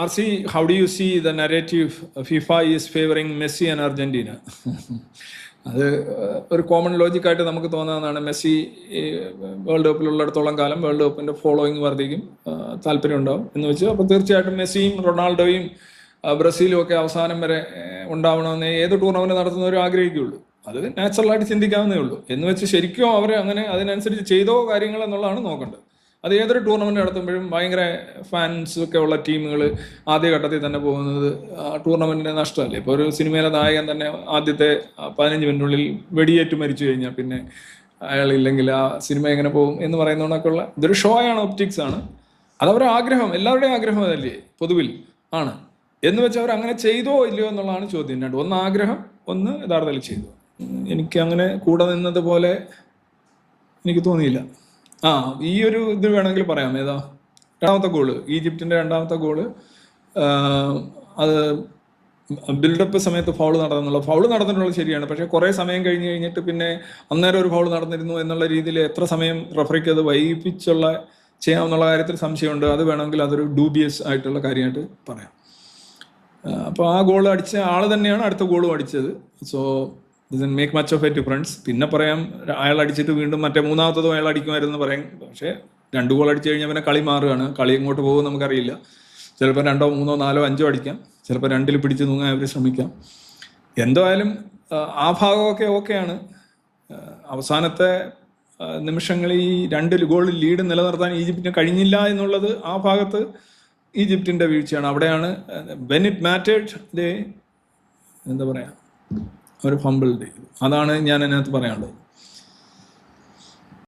RC, how do you see the narrative FIFA is favoring Messi and Argentina? അത് ഒരു common ലോജിക്കായിട്ട് നമുക്ക് തോന്നാവുന്നതാണ്. Messi world കപ്പിലുള്ളിടത്തോളം കാലം world കപ്പിൻ്റെ following വർദ്ധിക്കും, താല്പര്യം ഉണ്ടാവും എന്ന് വെച്ച്. അപ്പോൾ തീർച്ചയായിട്ടും മെസ്സിയും റൊണാൾഡോയും ബ്രസീലും ഒക്കെ അവസാനം വരെ ഉണ്ടാവണമെന്ന് ഏത് ടൂർണമെൻറ്റ് നടത്തുന്നവരും ആഗ്രഹിക്കുകയുള്ളൂ. അത് നാച്ചുറലായിട്ട് ചിന്തിക്കാവുന്നേ ഉള്ളൂ. എന്ന് വെച്ച് ശരിക്കും അവർ അങ്ങനെ അതിനനുസരിച്ച് ചെയ്തോ കാര്യങ്ങൾ എന്നുള്ളതാണ് നോക്കേണ്ടത്. അത് ഏതൊരു ടൂർണമെൻറ്റ് നടത്തുമ്പോഴും ഭയങ്കര ഫാൻസ് ഒക്കെ ഉള്ള ടീമുകൾ ആദ്യഘട്ടത്തിൽ തന്നെ പോകുന്നത് ടൂർണമെൻറ്റിന് നഷ്ടമല്ലേ. ഇപ്പോൾ ഒരു സിനിമയിലെ നായകൻ തന്നെ ആദ്യത്തെ 15 മിനിറ്റിനുള്ളിൽ വെടിയേറ്റ് മരിച്ചു കഴിഞ്ഞാൽ പിന്നെ അയാളില്ലെങ്കിൽ ആ സിനിമ എങ്ങനെ പോകും എന്ന് പറയുന്നതൊക്കെയുള്ള ഇതൊരു ഷോ ആണ്, ഒപ്റ്റിക്സ് ആണ്. അതവരുടെ ആഗ്രഹം, എല്ലാവരുടെയും ആഗ്രഹം അതല്ലേ പൊതുവിൽ ആണ്. എന്ന് വെച്ചാൽ അവർ അങ്ങനെ ചെയ്തോ ഇല്ലയോ എന്നുള്ളതാണ് ചോദ്യം. രണ്ട്, ഒന്ന് ആഗ്രഹം, ഒന്ന് യഥാർത്ഥത്തിൽ ചെയ്തു. എനിക്ക് അങ്ങനെ കൂടെ നിന്നത് പോലെ എനിക്ക് തോന്നിയില്ല. ഈ ഒരു ഇത് വേണമെങ്കിൽ പറയാം. ഏതാ രണ്ടാമത്തെ ഗോള്, ഈജിപ്തിൻ്റെ രണ്ടാമത്തെ ഗോള്, അത് ബിൽഡപ്പ് സമയത്ത് ഫൗള് നടന്നിട്ടുള്ളത് ശരിയാണ്. പക്ഷേ കുറേ സമയം കഴിഞ്ഞിട്ട് പിന്നെ അന്നേരം ഒരു ഫൗള് നടന്നിരുന്നു എന്നുള്ള രീതിയിൽ എത്ര സമയം റഫറിക്ക് അത് വൈകിപ്പിച്ചുള്ള ചെയ്യാമെന്നുള്ള കാര്യത്തിൽ സംശയമുണ്ട്. അത് വേണമെങ്കിൽ അതൊരു ഡൂബിയസ് ആയിട്ടുള്ള കാര്യമായിട്ട് പറയാം. അപ്പോൾ ആ ഗോൾ അടിച്ച ആൾ തന്നെയാണ് അടുത്ത ഗോളും അടിച്ചത്. So doesn't make much of a difference. പിന്നെ പറയാം അയാൾ അടിച്ചിട്ട് വീണ്ടും മറ്റേ മൂന്നാമത്തതും അയാൾ അടിക്കുമായിരുന്നു പറയാം. പക്ഷേ 2 ഗോൾ അടിച്ചു കഴിഞ്ഞാൽ പിന്നെ കളി മാറുകയാണ്. കളി എങ്ങോട്ട് പോകും നമുക്കറിയില്ല. ചിലപ്പോൾ 2, 3, 4, 5 അടിക്കാം, ചിലപ്പോൾ 2 പിടിച്ച് തൂങ്ങാൻ അവർ ശ്രമിക്കാം. എന്തായാലും ആ ഭാഗമൊക്കെ ഓക്കെയാണ്. അവസാനത്തെ നിമിഷങ്ങളിൽ ഈ 2 ഗോൾ ലീഡ് നിലനിർത്താൻ ഈജിപ്തിന് കഴിഞ്ഞില്ല എന്നുള്ളത് ആ ഭാഗത്ത് ഈജിപ്തിൻ്റെ വീഴ്ചയാണ്. അവിടെയാണ് വെൻ ഇറ്റ് മാറ്റേഡ് എന്താ പറയുക, ഒരു ഫംബിൾ. അതാണ് ഞാൻ അതിനകത്ത് പറയാനുള്ളത്.